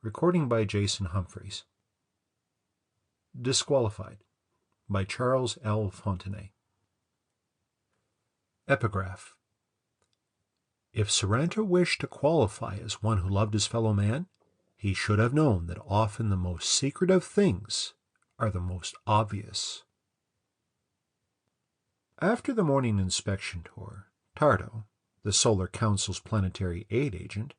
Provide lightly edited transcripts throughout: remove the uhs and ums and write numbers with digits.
Recording by Jason Humphreys. Disqualified by Charles L. Fontenay. Epigraph. If Saranta wished to qualify as one who loved his fellow man, he should have known that often the most secret of things are the most obvious. After the morning inspection tour, Tardo, the Solar Council's planetary aid agent,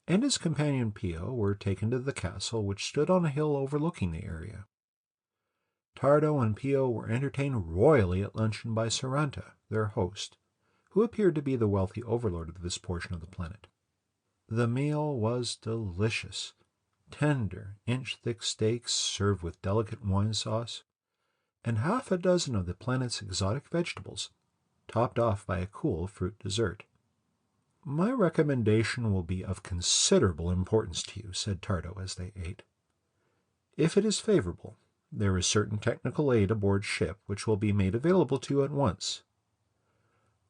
and his companion Pio were taken to the castle, which stood on a hill overlooking the area. Tardo and Pio were entertained royally at luncheon by Saranta, their host, who appeared to be the wealthy overlord of this portion of the planet. The meal was delicious. Tender, inch-thick steaks served with delicate wine sauce, and half a dozen of the planet's exotic vegetables, topped off by a cool fruit dessert. "My recommendation will be of considerable importance to you," said Tardo as they ate. "If it is favorable, there is certain technical aid aboard ship which will be made available to you at once.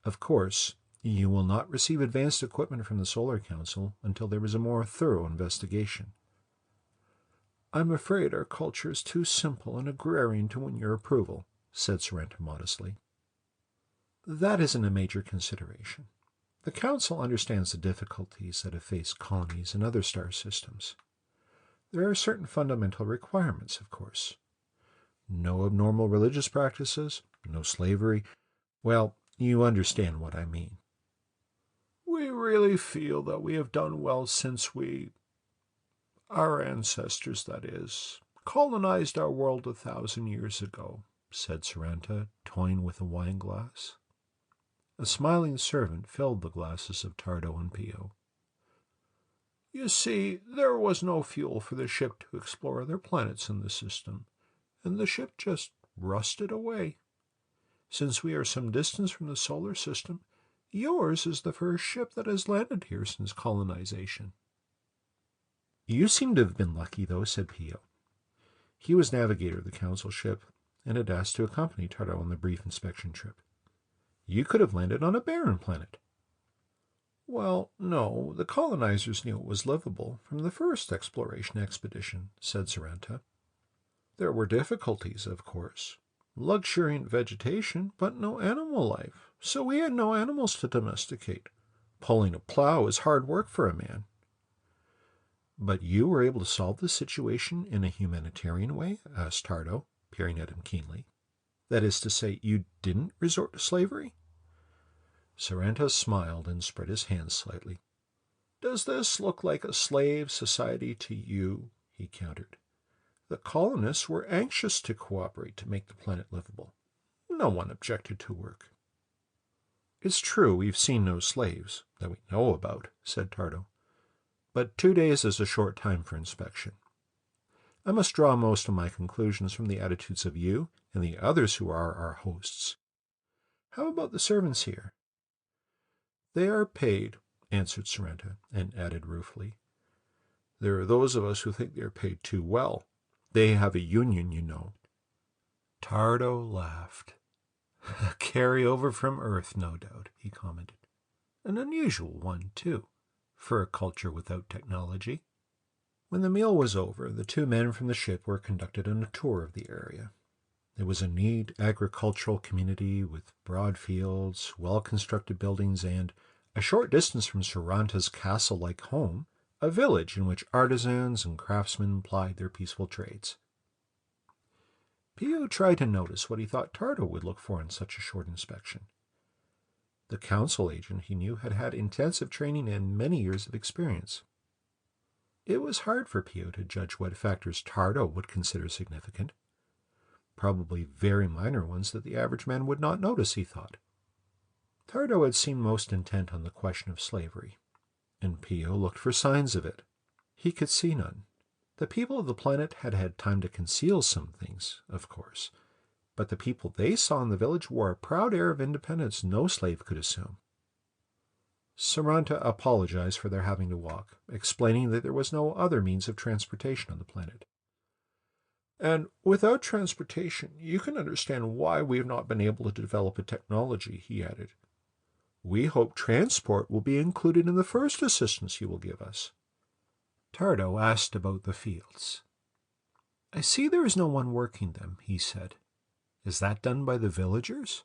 Of course, you will not receive advanced equipment from the Solar Council until there is a more thorough investigation." "I'm afraid our culture is too simple and agrarian to win your approval," said Saranta modestly. "That isn't a major consideration. The Council understands the difficulties that have faced colonies in other star systems. There are certain fundamental requirements, of course. No abnormal religious practices, no slavery. Well, you understand what I mean. We really feel that we have done well since our ancestors, that is, colonized our world 1,000 years ago," said Saranta, toying with a wine glass. A smiling servant filled the glasses of Tardo and Pio. "You see, there was no fuel for the ship to explore other planets in the system, and the ship just rusted away. Since we are some distance from the solar system, yours is the first ship that has landed here since colonization." "You seem to have been lucky, though," said Pio. He was navigator of the Council ship and had asked to accompany Tardo on the brief inspection trip. "You could have landed on a barren planet." "Well, no, the colonizers knew it was livable from the first exploration expedition," said Saranta. "There were difficulties, of course. Luxuriant vegetation, but no animal life, so we had no animals to domesticate. Pulling a plow is hard work for a man." "But you were able to solve the situation in a humanitarian way?" asked Tardo, peering at him keenly. "That is to say, you didn't resort to slavery?" Saranta smiled and spread his hands slightly. "Does this look like a slave society to you?" he countered. "The colonists were anxious to cooperate to make the planet livable. No one objected to work." "It's true we've seen no slaves, that we know about," said Tardo. "But 2 days is a short time for inspection. I must draw most of my conclusions from the attitudes of you and the others who are our hosts. How about the servants here?" "They are paid," answered Saranta, and added ruefully, "There are those of us who think they are paid too well. They have a union, you know." Tardo laughed. "A carryover from Earth, no doubt," he commented. "An unusual one, too, for a culture without technology." When the meal was over, the two men from the ship were conducted on a tour of the area. It was a neat agricultural community with broad fields, well-constructed buildings, and, a short distance from Saranta's castle-like home, a village in which artisans and craftsmen plied their peaceful trades. Pio tried to notice what he thought Tardo would look for in such a short inspection. The council agent, he knew, had had intensive training and many years of experience. It was hard for Pio to judge what factors Tardo would consider significant. Probably very minor ones that the average man would not notice, he thought. Tardo had seemed most intent on the question of slavery, and Pio looked for signs of it. He could see none. The people of the planet had had time to conceal some things, of course, but the people they saw in the village wore a proud air of independence no slave could assume. Saranta apologized for their having to walk, explaining that there was no other means of transportation on the planet. "And without transportation, you can understand why we have not been able to develop a technology," he added. "We hope transport will be included in the first assistance you will give us." Tardo asked about the fields. "I see there is no one working them," he said. "Is that done by the villagers?"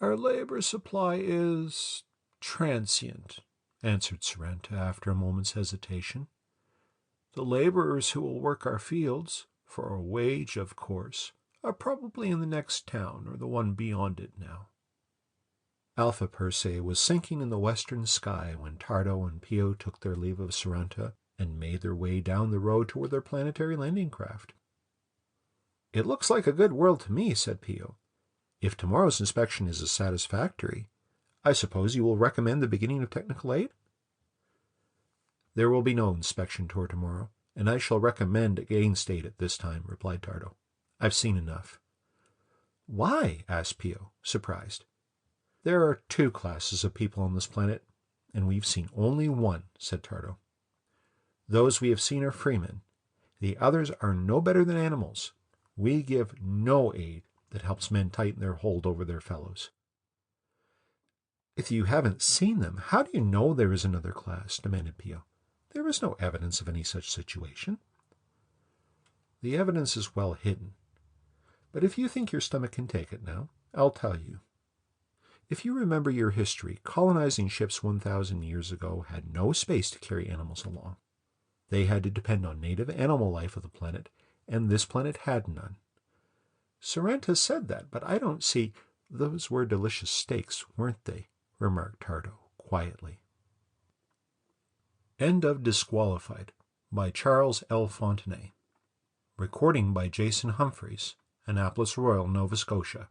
"Our labor supply is transient," answered Sorrento after a moment's hesitation. "The laborers who will work our fields, for a wage, of course, are probably in the next town or the one beyond it now." Alpha Persei was sinking in the western sky when Tardo and Pio took their leave of Sorrento and made their way down the road toward their planetary landing craft. "It looks like a good world to me," said Pio. "If tomorrow's inspection is as satisfactory, I suppose you will recommend the beginning of technical aid?" "There will be no inspection tour tomorrow, and I shall recommend against aid at this time," replied Tardo. "I've seen enough." "Why?" asked Pio, surprised. "There are 2 classes of people on this planet, and we've seen only one," said Tardo. "Those we have seen are freemen. The others are no better than animals. We give no aid that helps men tighten their hold over their fellows." "If you haven't seen them, how do you know there is another class?" demanded Pio. "There is no evidence of any such situation." "The evidence is well hidden. But if you think your stomach can take it now, I'll tell you. If you remember your history, colonizing ships 1,000 years ago had no space to carry animals along. They had to depend on native animal life of the planet, and this planet had none. Sorrento said that, but I don't see—" "Those were delicious steaks, weren't they?" remarked Tardo quietly. End of Disqualified by Charles L. Fontenay. Recording by Jason Humphreys, Annapolis Royal, Nova Scotia.